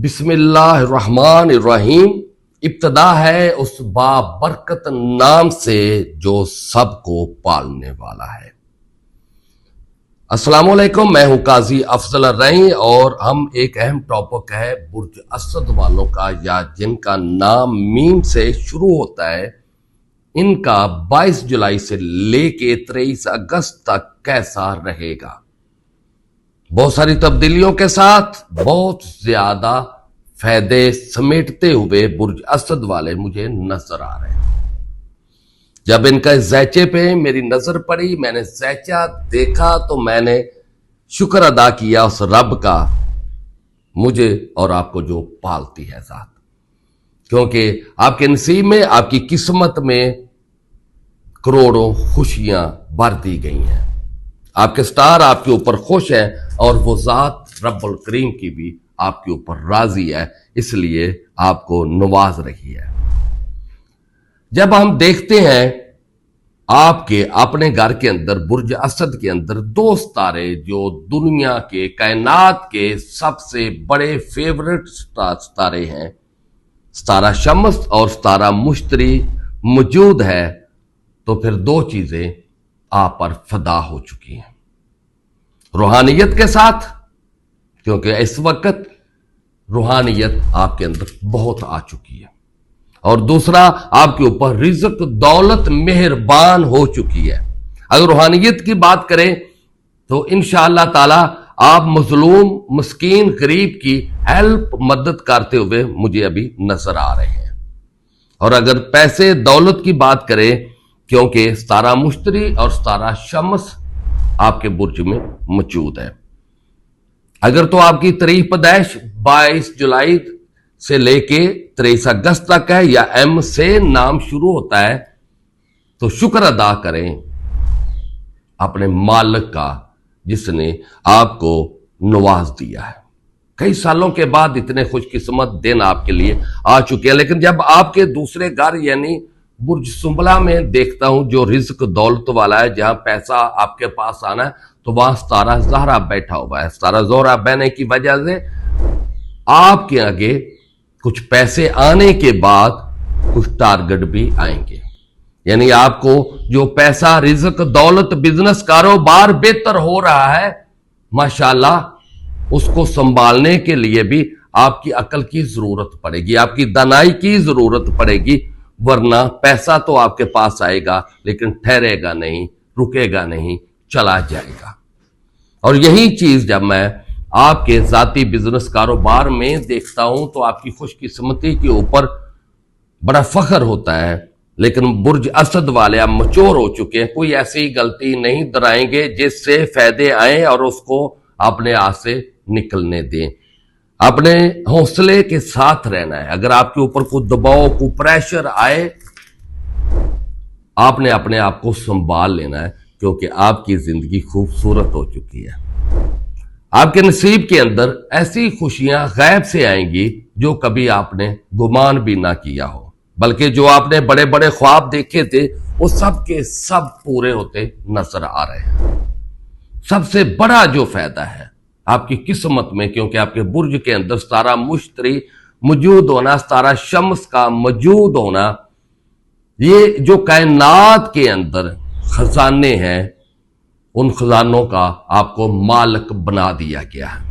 बिस्मिल्लाहिर्रहमानिर्रहीम। इब्तदा है उस बाबरकत नाम से जो सबको पालने वाला है। अस्सलाम वालेकुम, मैं हूं काजी अफजल रई और हम एक अहम टॉपिक है बुर्ज असद वालों का, या जिनका नाम मीम से शुरू होता है, इनका 22 जुलाई से लेके 23 अगस्त तक कैसा रहेगा। बहुत सारी तब्दीलियों के साथ बहुत ज्यादा फायदे समेटते हुए बुर्ज असद वाले मुझे नजर आ रहे हैं। जब इनका जैचे पे मेरी नजर पड़ी, मैंने जैचा देखा तो मैंने शुक्र अदा किया उस रब का, मुझे और आपको जो पालती है साथ, क्योंकि आपके नसीब में, आपकी किस्मत में करोड़ों खुशियां भर दी गई हैं। आपके स्टार आपके ऊपर खुश हैं और वो जात रब्बुल करीम की भी आपके ऊपर राजी है, इसलिए आपको नवाज रही है। जब हम देखते हैं आपके अपने घर के अंदर बुर्ज असद के अंदर दो सितारे जो दुनिया के कायनात के सबसे बड़े फेवरेट सितारे हैं, सितारा शम्स और सितारा मुश्तरी मौजूद है, तो फिर दो चीजें आप पर फदा हो चुकी हैं। रूहानियत के साथ, क्योंकि इस वक्त रूहानियत आपके अंदर बहुत आ चुकी है, और दूसरा आपके ऊपर रिज़्क दौलत मेहरबान हो चुकी है। अगर रूहानियत की बात करें तो इंशाअल्लाह ताला आप मजलूम मस्कीन गरीब की हेल्प मदद करते हुए मुझे अभी नजर आ रहे हैं। और अगर पैसे दौलत की बात करें, क्योंकि सितारा मुश्तरी और सितारा शम्स आपके बुर्ज में मौजूद है। अगर तो आपकी तारीख पैदाइश 22 जुलाई से लेके 23 अगस्त तक है, या एम से नाम शुरू होता है, तो शुक्र अदा करें अपने मालिक का जिसने आपको नवाज दिया है। कई सालों के बाद इतने खुशकिस्मत दिन आपके लिए आ चुके हैं। लेकिन जब आपके दूसरे घर यानी बुर्ज सुंबला में देखता हूं, जो रिज़्क दौलत वाला है, जहां पैसा आपके पास आना है, तो वहां सितारा ज़हरा बैठा हुआ है। सितारा ज़हरा बहने की वजह से आपके आगे कुछ पैसे आने के बाद कुछ टारगेट भी आएंगे। यानी आपको जो पैसा, रिज़्क, दौलत, बिजनेस, कारोबार बेहतर हो रहा है, माशाल्लाह, उसको संभालने के लिए भी आपकी अकल की जरूरत पड़ेगी, आपकी दानाई की जरूरत पड़ेगी, वरना पैसा तो आपके पास आएगा लेकिन ठहरेगा नहीं, रुकेगा नहीं, चला जाएगा। और यही चीज जब मैं आपके जाती बिजनेस कारोबार में देखता हूं तो आपकी खुशकिस्मती के ऊपर बड़ा फख्र होता है। लेकिन बुर्ज असद वाले अब मचोर हो चुके हैं, कोई ऐसी गलती नहीं दोहराएंगे जिससे फायदे आए और उसको अपने हाथ से निकलने दें। अपने हौसले के साथ रहना है। अगर आपके ऊपर कोई दबाव, कोई प्रेशर आए, आपने अपने आप को संभाल लेना है, क्योंकि आपकी जिंदगी खूबसूरत हो चुकी है। आपके नसीब के अंदर ऐसी खुशियां गैब से आएंगी जो कभी आपने गुमान भी ना किया हो, बल्कि जो आपने बड़े बड़े ख्वाब देखे थे वो सब के सब पूरे होते नजर आ रहे हैं। सबसे बड़ा जो फायदा है आपकी किस्मत में, क्योंकि आपके बुर्ज के अंदर सितारा मुश्तरी मौजूद होना, सितारा शम्स का मौजूद होना, ये जो कायनात के अंदर खजाने हैं, उन खजानों का आपको मालिक बना दिया गया है।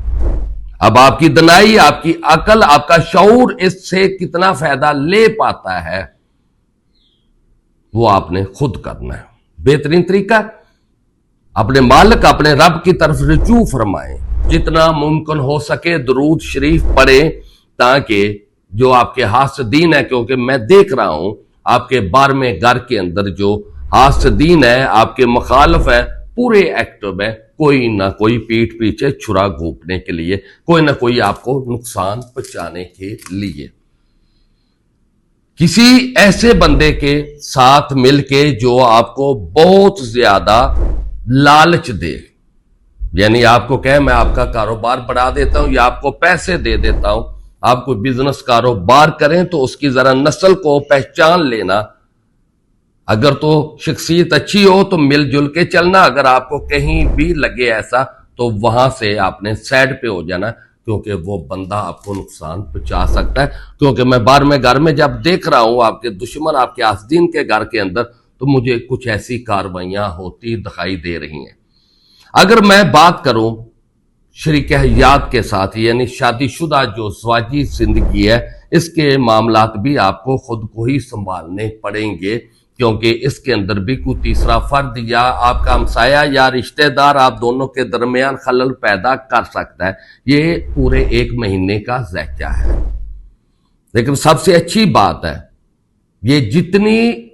अब आपकी दनाई, आपकी अकल, आपका शऊर इससे कितना फायदा ले पाता है, वो आपने खुद करना है। बेहतरीन तरीका, अपने मालिक, अपने रब की तरफ रुजू फरमाएं, जितना मुमकिन हो सके दरूद शरीफ पढ़े, ताकि जो आपके हासदीन है, क्योंकि मैं देख रहा हूं आपके 12वें घर के अंदर जो हासदीन है, आपके मुखालिफ है, पूरे एक्टिव है, कोई ना कोई पीठ पीछे छुरा घोंपने के लिए, कोई ना कोई आपको नुकसान पहुंचाने के लिए, किसी ऐसे बंदे के साथ मिलके जो आपको बहुत ज्यादा लालच दे, यानी आपको कहे मैं आपका कारोबार बढ़ा देता हूं या आपको पैसे दे देता हूं, आप कोई बिजनेस कारोबार करें तो उसकी जरा नस्ल को पहचान लेना। अगर तो शख्सियत अच्छी हो तो मिलजुल के चलना, अगर आपको कहीं भी लगे ऐसा तो वहां से आपने साइड पे हो जाना, क्योंकि वो बंदा आपको नुकसान पहुंचा सकता है। क्योंकि मैं बार में घर में जब देख रहा हूं आपके दुश्मन आपके आस्तीन के घर के अंदर, तो मुझे कुछ ऐसी कार्रवाइयां होती दिखाई दे रही हैं। अगर मैं बात करूं शरीक हयात के साथ, यानी शादीशुदा जो ज़वाजी जिंदगी है, इसके मामलात भी आपको खुद को ही संभालने पड़ेंगे, क्योंकि इसके अंदर भी कोई तीसरा फर्द या आपका हमसाया या रिश्तेदार आप दोनों के दरमियान खलल पैदा कर सकता है। ये पूरे 1 महीने का ज़ैक़ा है। लेकिन सबसे अच्छी बात है, ये जितनी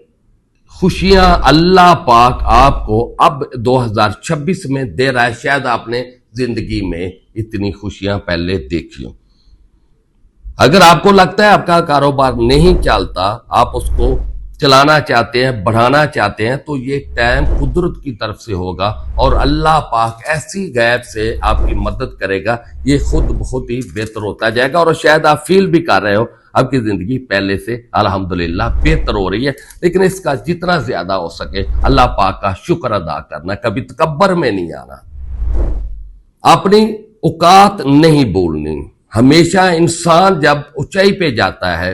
खुशियां अल्लाह पाक आपको अब 2026 में दे रहा है, शायद आपने जिंदगी में इतनी खुशियां पहले देखी हो। अगर आपको लगता है आपका कारोबार नहीं चलता, आप उसको चलाना चाहते हैं, बढ़ाना चाहते हैं, तो ये टाइम कुदरत की तरफ से होगा और अल्लाह पाक ऐसी गैब से आपकी मदद करेगा, ये खुद बहुत ही बेहतर होता जाएगा। और शायद आप फील भी कर रहे हो आपकी जिंदगी पहले से अल्हम्दुलिल्लाह बेहतर हो रही है। लेकिन इसका जितना ज्यादा हो सके अल्लाह पाक का शुक्र अदा करना, कभी तकब्बर में नहीं आना, अपनी औकात नहीं भूलनी। हमेशा इंसान जब ऊंचाई पे जाता है,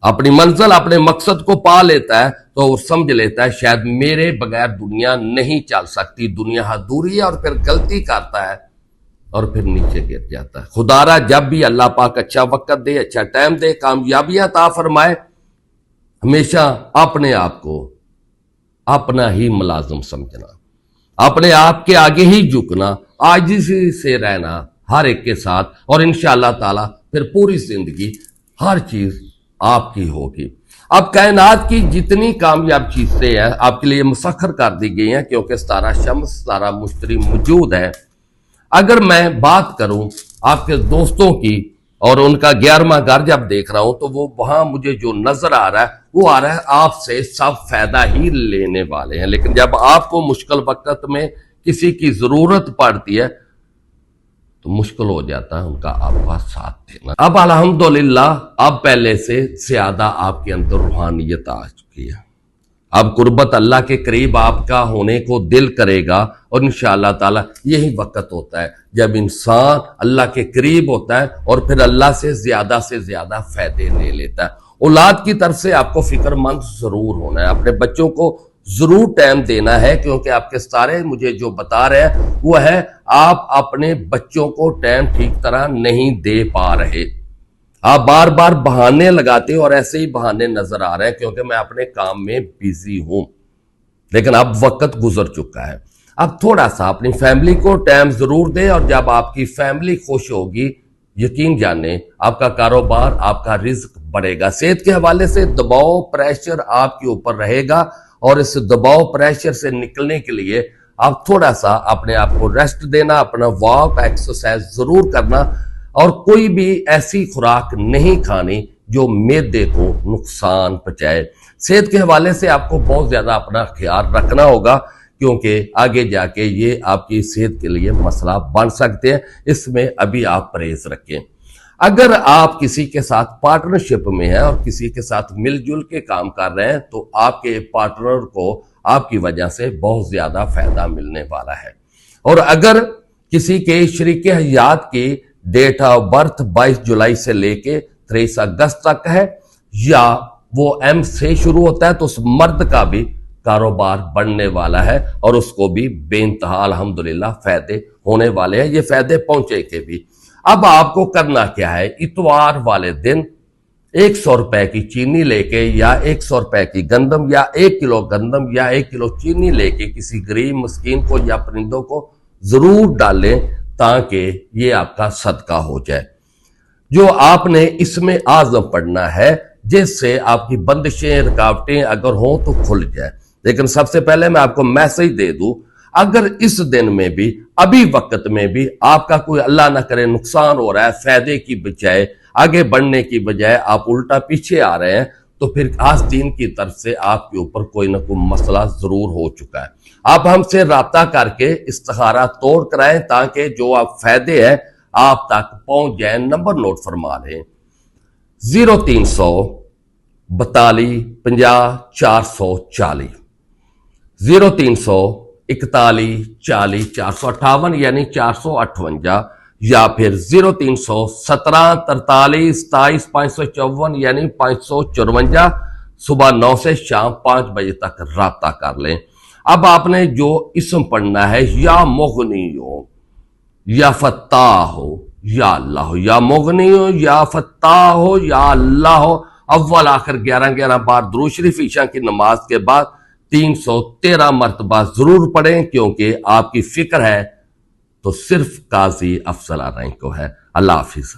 अपनी मंजिल अपने मकसद को पा लेता है, तो वो समझ लेता है शायद मेरे बगैर दुनिया नहीं चल सकती, दुनिया अधूरी है, और फिर गलती करता है और फिर नीचे गिर जाता है। खुदारा जब भी अल्लाह पाक अच्छा वक्त दे, अच्छा टाइम दे, कामयाबियां अता फरमाए, हमेशा अपने आप को अपना ही मुलाजिम समझना, अपने आप के आगे ही झुकना, आजिज़ी से रहना हर एक के साथ, और इंशाअल्लाह ताला फिर पूरी जिंदगी हर चीज आपकी होगी। अब कायनात की जितनी कामयाब चीजें हैं आपके लिए मुसख्खर कर दी गई हैं, क्योंकि सितारा शम्स सितारा मुश्तरी मौजूद है। अगर मैं बात करूं आपके दोस्तों की और उनका 11वां घर जब देख रहा हूं, तो वो वहां मुझे जो नजर आ रहा है वो आ रहा है आपसे सब फायदा ही लेने वाले हैं। लेकिन जब आपको मुश्किल वक्त में किसी की जरूरत पड़ती है तो मुश्किल हो जाता है उनका आपका साथ देना। अब अल्हम्दुलिल्लाह अब पहले से ज्यादा आपके अंदर रूहानियत आ चुकी है। अब कुर्बत अल्लाह के करीब आपका होने को दिल करेगा, और इंशाअल्लाह ताला यही वक्त होता है जब इंसान अल्लाह के करीब होता है और फिर अल्लाह से ज्यादा फायदे ले लेता है। औलाद की तरफ से आपको फिक्रमंद जरूर होना है, अपने बच्चों को जरूर टाइम देना है, क्योंकि आपके सारे मुझे जो बता रहे हैं वो है आप अपने बच्चों को टाइम ठीक तरह नहीं दे पा रहे। आप बार बार बहाने लगाते हो और ऐसे ही बहाने नजर आ रहे हैं क्योंकि मैं अपने काम में बिजी हूं। लेकिन अब वक्त गुजर चुका है, अब थोड़ा सा अपनी फैमिली को टाइम जरूर दें, और जब आपकी फैमिली खुश होगी, यकीन जाने आपका कारोबार आपका रिज्क बढ़ेगा। सेहत के हवाले से दबाव प्रेशर आपके ऊपर रहेगा, और इस दबाव प्रेशर से निकलने के लिए आप थोड़ा सा अपने आप को रेस्ट देना, अपना वॉक एक्सरसाइज जरूर करना, और कोई भी ऐसी खुराक नहीं खानी जो मैदे को नुकसान पहुंचाए। सेहत के हवाले से आपको बहुत ज्यादा अपना ख्याल रखना होगा, क्योंकि आगे जाके ये आपकी सेहत के लिए मसला बन सकते हैं। इसमें अभी आप परहेज रखें। अगर आप किसी के साथ पार्टनरशिप में हैं और किसी के साथ मिलजुल के काम कर रहे हैं, तो आपके पार्टनर को आपकी वजह से बहुत ज्यादा फायदा मिलने वाला है। और अगर किसी के शरीक हयात की डेट ऑफ बर्थ 22 जुलाई से लेके 23 अगस्त तक है, या वो एम से शुरू होता है, तो उस मर्द का भी कारोबार बढ़ने वाला है और उसको भी बेइंतहा अल्हम्दुलिल्लाह फायदे होने वाले हैं। ये फायदे पहुंचेंगे भी। अब आपको करना क्या है, इतवार वाले दिन 100 रुपए की चीनी लेके, या 100 रुपए की गंदम, या 1 किलो गंदम, या 1 किलो चीनी लेके किसी गरीब मस्कीन को या परिंदों को जरूर डालें, ताकि ये आपका सदका हो जाए। जो आपने इसमें आज़म पढ़ना है, जिससे आपकी बंदिशें रुकावटें अगर हों तो खुल जाए। लेकिन सबसे पहले मैं आपको मैसेज दे दूं, अगर इस दिन में भी, अभी वक्त में भी आपका कोई अल्लाह ना करे नुकसान हो रहा है, फायदे की बजाय, आगे बढ़ने की बजाय आप उल्टा पीछे आ रहे हैं, तो फिर आज दिन की तरफ से आपके ऊपर कोई ना कोई मसला जरूर हो चुका है। आप हमसे राब्ता करके इस्तिखारा तोड़ कराएं, ताकि जो आप फायदे हैं आप तक पहुंच जाए। नंबर नोट फरमा लें, 0300 42 50 440, 0300 41 40 458, यानी 458, या फिर 0317 43 23 554 यानी 554 सुबह 9 से शाम 5 बजे तक राब्ता कर लें। अब आपने जो इसम पढ़ना है, या मुगनियो, या फत्ताह हो, या अल्लाह हो, या मुगनियो, या फत्ताह हो, या अल्लाह हो। अव्वल आखिर 11-11 बार दुरूद शरीफ ईशा की नमाज के बाद 313 मरतबा जरूर पढ़ें, क्योंकि आपकी फिक्र है तो सिर्फ काजी अफजल रैंक को है। अल्लाह हाफिज।